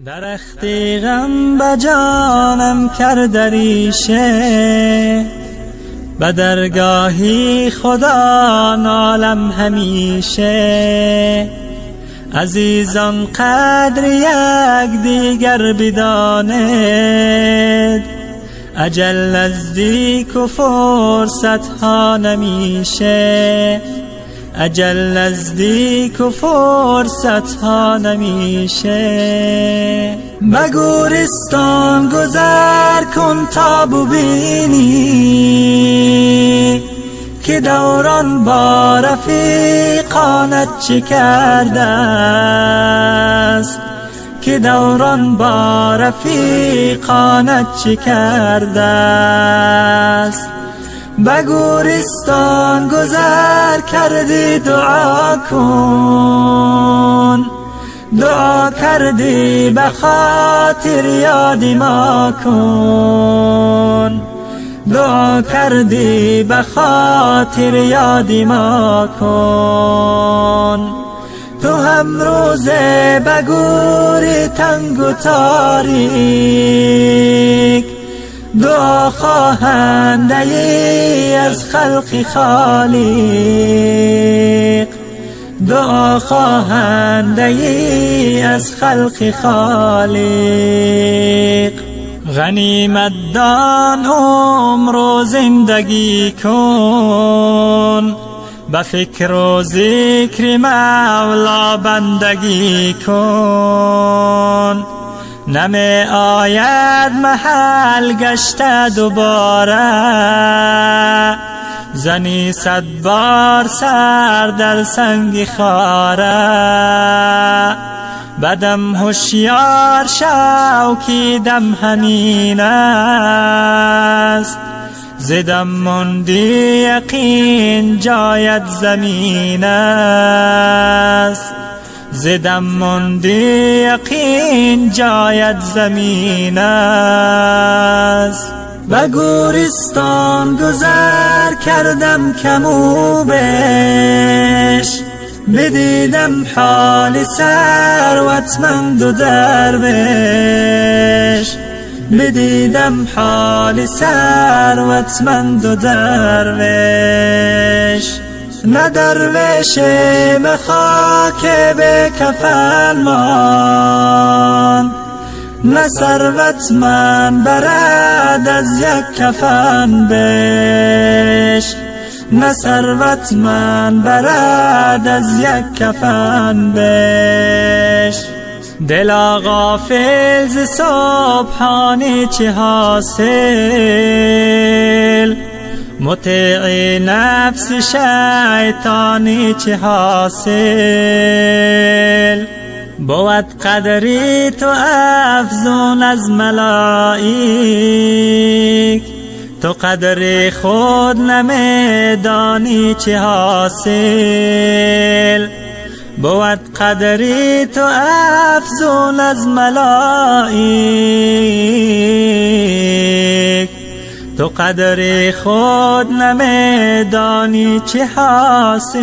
درختی غم به جانم کرده ریشه، به درگاهی خدا نالم همیشه. عزیزان قدر یک دیگر بدانید، اجل نزدیک و فرصت ها نمیشه. اجل نزدیک و فرصت ها نمیشه. به گورستان گذر کن تا ببینی که دوران با رفیقانت چه کرده است. که دوران با رفیقانت چه کرده است. به گورستان گذر کردی دعا کن، دعا کردی به خاطر یاد ما کن. دعا کردی به خاطر یاد ما کن. تو هم روزه به گوری تنگ و تاریک، دعا خواهنده ای از خلق خالق. دعا خواهنده ای از خلق خالق. غنیمت دان عمر و زندگی کن، به فکر و ذکر مولا بندگی کن. نمی آید محل گشته دوباره، زنی 100 بار سر در سنگ خاره. بدم هوشیار شو که دم همین است، زدم مندی یقین جایت زمین است. زدم مندی یقین جایت زمین است. به گورستان گذر کردم کمو بیش، بدیدم حال ثروتمند و درویش. بدیدم حال ثروتمند و درویش. نه درویش به خاک به کفن ماند، نه ثروتمند برد از یک کفن بیش. نه ثروتمند برد از یک کفن بیش. دلا غافل ز سبحانی چه حاصل، مطیع نفس شیطانی چه حاصل. بود قدری تو افزون از ملائک، تو قدر خود نمیدانی چه حاصل. بود قدری تو افزون از ملائک، تو قدر خود نمیدانی چه حاصل.